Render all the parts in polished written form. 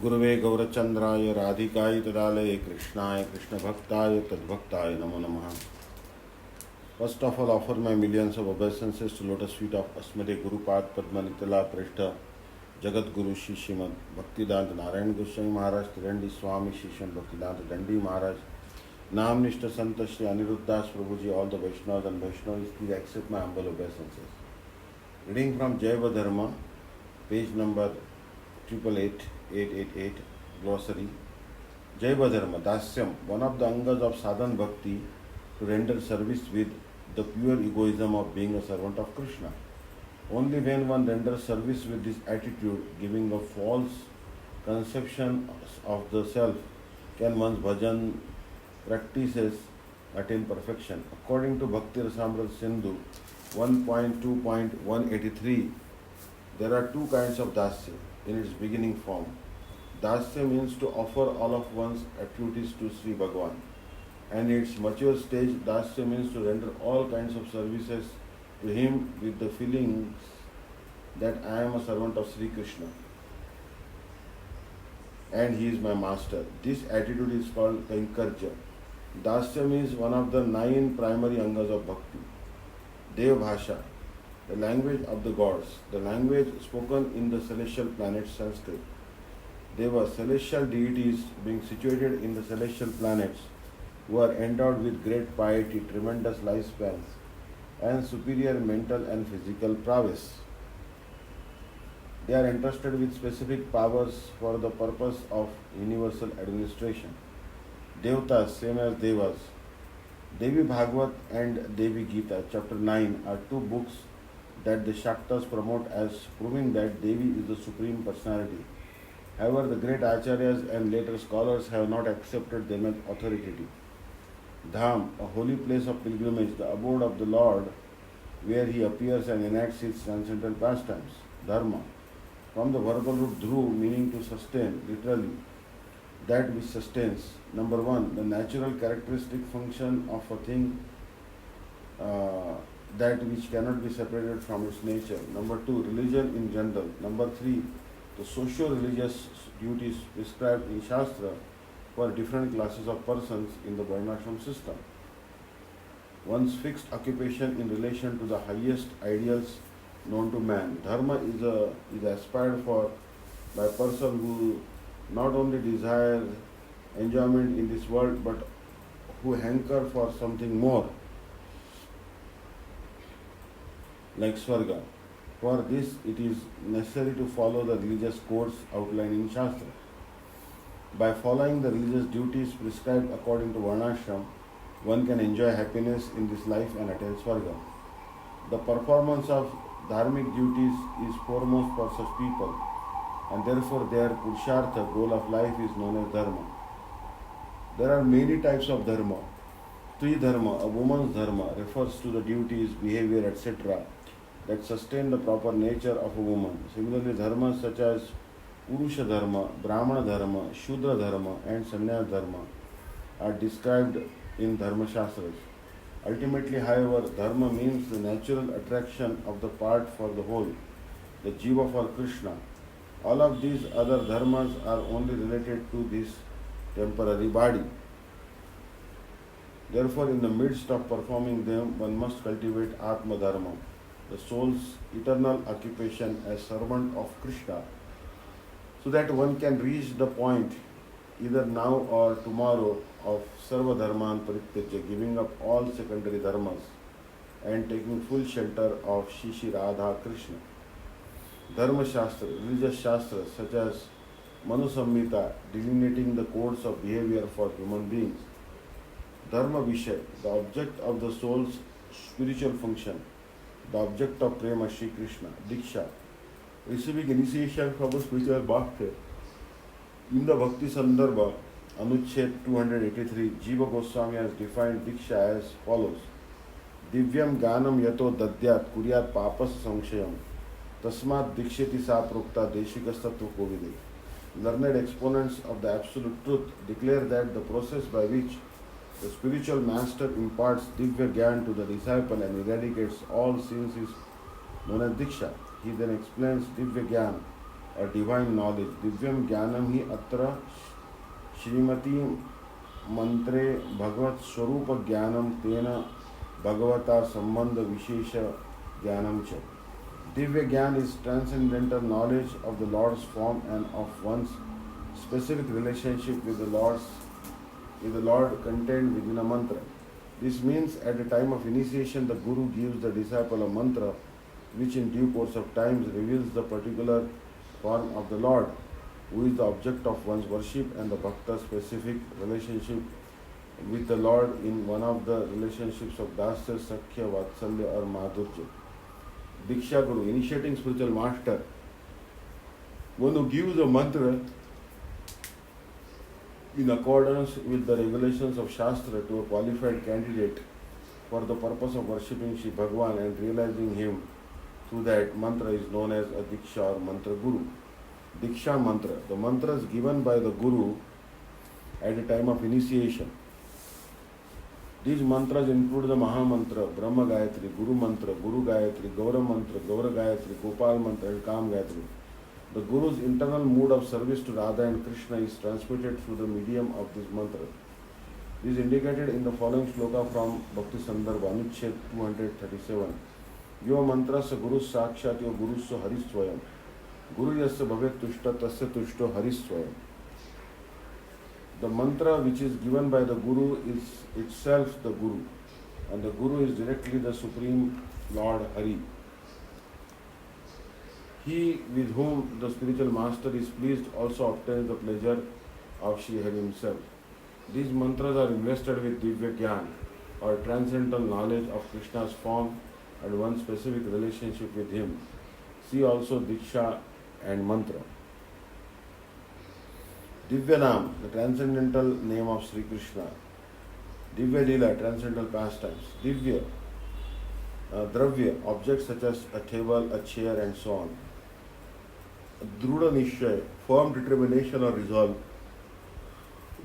गुरुवे गौरचंद्राय राधिकाय तदालये कृष्णाय कृष्णभक्ताय तद्भक्ताय नमो नमः. First of all, offer my millions of obeisances to lotus feet of Asmade Gurupad Padmanitala Prishta Jagat Guru Shri Srimad Bhaktivedanta Narayan Goswami Maharaj Tirandi Swami Shri Srimad Bhaktivedanta Dandi Maharaj Nam Nishta Santa Shri Aniruddhas Prabhuji, all the Vaishnavas and Vaishnavis, please accept my humble obeisances. Reading from Jaiva Dharma, page number 888, Glossary. Jaiva Dharma, Dasyam, one of the angas of sadhan bhakti, to render service with the pure egoism of being a servant of Krishna. Only when one renders service with this attitude, giving a false conception of the self, can one's bhajan practices attain perfection. According to Bhakti Rasamrita Sindhu 1.2.183, there are two kinds of dasya in its beginning form. Dasya means to offer all of one's activities to Sri Bhagavan. And in its mature stage, Dasya means to render all kinds of services to him with the feelings that I am a servant of Sri Krishna and he is my master. This attitude is called Kankarja. Dasya means one of the 9 primary angas of bhakti. Dev Bhasha, the language of the gods, the language spoken in the celestial planet Sanskrit. Deva, celestial deities being situated in the celestial planets, who are endowed with great piety, tremendous lifespans, and superior mental and physical prowess. They are entrusted with specific powers for the purpose of universal administration. Devatas, same as Devas. Devi Bhagavad and Devi Gita, chapter 9, are 2 books that the Shaktas promote as proving that Devi is the Supreme Personality. However, the great Acharyas and later scholars have not accepted them as authoritative. Dham, a holy place of pilgrimage, the abode of the Lord, where he appears and enacts his transcendental pastimes. Dharma, from the verbal root dhru, meaning to sustain, literally, that which sustains. Number 1, the natural characteristic function of a thing, that which cannot be separated from its nature. Number 2, religion in general. Number 3, the socio-religious duties prescribed in Shastra for different classes of persons in the Varnashram system. One's fixed occupation in relation to the highest ideals known to man. Dharma is aspired for by a person who not only desires enjoyment in this world but who hanker for something more, like Swarga. For this, it is necessary to follow the religious codes outlined in Shastra. By following the religious duties prescribed according to Varnashram, one can enjoy happiness in this life and attain Swarga. The performance of dharmic duties is foremost for such people, and therefore their Purushartha, goal of life, is known as Dharma. There are many types of Dharma. Stri Dharma, a woman's Dharma, refers to the duties, behavior, etc. that sustain the proper nature of a woman. Similarly, dharmas such as Purusha Dharma, Brahmana Dharma, Shudra Dharma, and Sannyas Dharma are described in Dharma Shastras. Ultimately, however, Dharma means the natural attraction of the part for the whole, the Jiva for Krishna. All of these other dharmas are only related to this temporary body. Therefore, in the midst of performing them, one must cultivate Atma Dharma, the soul's eternal occupation as servant of Krishna, so that one can reach the point, either now or tomorrow, of Sarva Dharman Parityajya, giving up all secondary dharmas and taking full shelter of Shri Radha Krishna. Dharma Shastra, religious shastras such as Manu Samhita, delineating the codes of behavior for human beings. Dharma Vishay, the object of the soul's spiritual function, the object of Prema Shri Krishna. Diksha, receiving initiation from a spiritual master. In the Bhakti Sandarbha, Anuched 283, Jiva Goswami has defined Diksha as follows. Divyam Ganam Yato Dadyat Kuryat Papas Samshayam Tasmat Diksheti Sa Prokta Deshikastatva Kovide. Learned exponents of the Absolute Truth declare that the process by which the spiritual master imparts Divya Gyan to the disciple and eradicates all sins is known as Diksha. He then explains Divya Gyan or divine knowledge. Divyam Jnanam hi atra Srimati Mantre Bhagavat Swarupa Jnanam Tena Bhagavata Sambandha Vishesha Jnanam Cha. Divya Gyan is transcendental knowledge of the Lord's form and of one's specific relationship with the Lord contained within a mantra. This means at the time of initiation, the Guru gives the disciple a mantra which in due course of time reveals the particular form of the Lord, who is the object of one's worship, and the Bhakta's specific relationship with the Lord in one of the relationships of Dasya, Sakhya, Vatsalya or Madhurya. Diksha Guru, initiating spiritual master, one who gives a mantra in accordance with the regulations of Shastra to a qualified candidate for the purpose of worshipping Shri Bhagavan and realizing him through that mantra is known as a Diksha or Mantra Guru. Diksha Mantra, the mantras given by the Guru at the time of initiation. These mantras include the Maha Mantra, Brahma Gayatri, Guru Mantra, Guru Gayatri, Gaura Mantra, Gaura Gayatri, Gopal Mantra and Kam Gayatri. The Guru's internal mood of service to Radha and Krishna is transmitted through the medium of this mantra. This is indicated in the following shloka from Bhakti Sandarbha, Anuched 237. Yo mantrasya Guru Sakshat yo Gurusya Hariswayam. Guru yasya bhavet tushta tasya tushto Hariswayam. The mantra which is given by the Guru is itself the Guru, and the Guru is directly the Supreme Lord Hari. He with whom the spiritual master is pleased also obtains the pleasure of Shri Hari himself. These mantras are invested with Divya Gyan or transcendental knowledge of Krishna's form and one's specific relationship with him. See also Diksha and Mantra. Divyanam, the transcendental name of Sri Krishna. Divya Lila, transcendental pastimes. Divya, Dravya, objects such as a table, a chair and so on. Druda Nishchay, firm determination or resolve.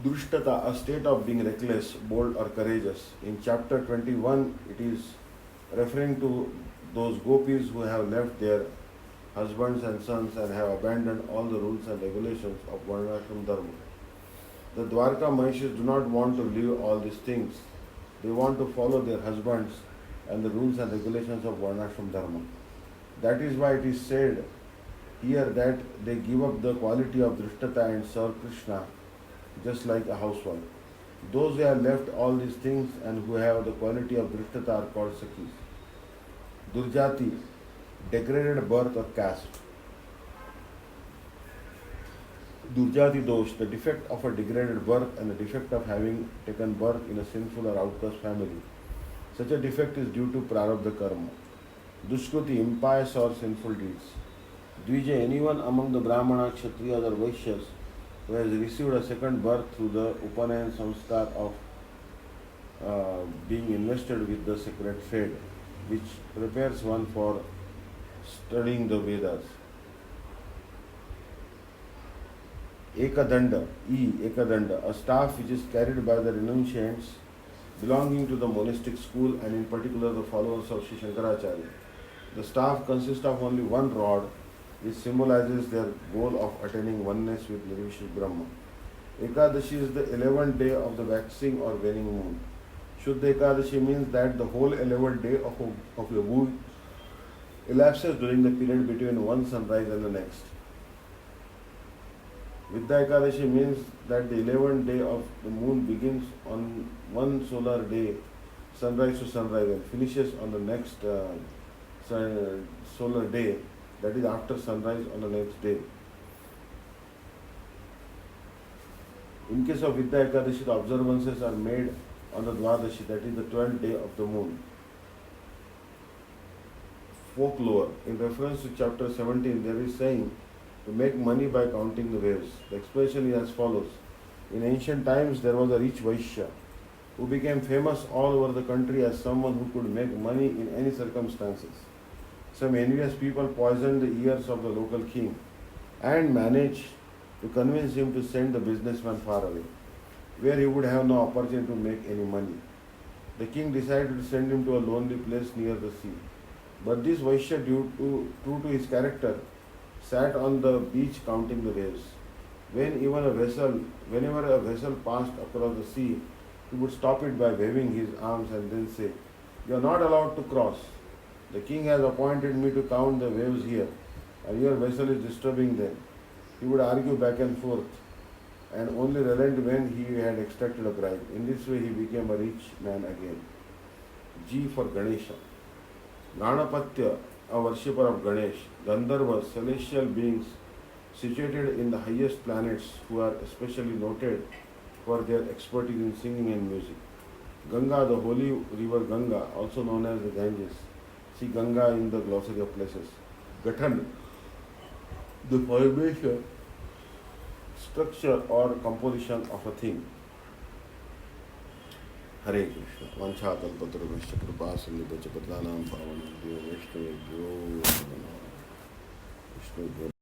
Drishtata, a state of being reckless, bold or courageous. In chapter 21, it is referring to those gopis who have left their husbands and sons and have abandoned all the rules and regulations of Varnashram Dharma. The Dwarka Mahishis do not want to leave all these things. They want to follow their husbands and the rules and regulations of Varnashram Dharma. That is why it is said here that they give up the quality of Drishtata and serve Krishna just like a housewife. Those who have left all these things and who have the quality of Drishtata are called Sakhis. Durjati, degraded birth or caste. Durjati dosh, the defect of a degraded birth and the defect of having taken birth in a sinful or outcast family. Such a defect is due to prarabdha karma. Dushkruti, impious or sinful deeds. Dvija, anyone among the Brahmana, Kshatriyas or Vaishyas who has received a second birth through the Upanayan samskar of being invested with the sacred trade, which prepares one for studying the Vedas. Ekadanda, Ekadanda, a staff which is carried by the renunciants belonging to the monastic school and in particular the followers of Sri Shankaracharya. The staff consists of only one rod, which symbolizes their goal of attaining oneness with Nirvishesha Brahma. Ekadashi is the 11th day of the waxing or waning moon. Shuddha Ekadashi means that the whole 11th day of the moon elapses during the period between one sunrise and the next. Vidya Ekadashi means that the 11th day of the moon begins on one solar day, sunrise to sunrise, and finishes on the next solar day, that is after sunrise on the next day. In case of Vidya Ekadashi, the observances are made on the Dwadashi, that is the 12th day of the moon. Folklore. In reference to chapter 17, there is saying to make money by counting the waves. The expression is as follows. In ancient times, there was a rich Vaishya who became famous all over the country as someone who could make money in any circumstances. Some envious people poisoned the ears of the local king and managed to convince him to send the businessman far away, where he would have no opportunity to make any money. The king decided to send him to a lonely place near the sea. But this Vaishya, true to his character, sat on the beach counting the waves. Whenever a vessel passed across the sea, he would stop it by waving his arms and then say, "You are not allowed to cross. The king has appointed me to count the waves here, and your vessel is disturbing them." He would argue back and forth, and only relent when he had extracted a bribe. In this way, he became a rich man again. G for Ganesha. Ganapatya, a worshipper of Ganesh. Gandharvas, celestial beings situated in the highest planets who are especially noted for their expertise in singing and music. Ganga, the holy river Ganga, also known as the Ganges. See Ganga in the glossary of places. Gathan, the formation, structure or composition of a thing. Hare Krishna. Vanchakalpatarvishya kripa sindhu pavanabhyo Vaishnaveभ्यो नमः. Vishnu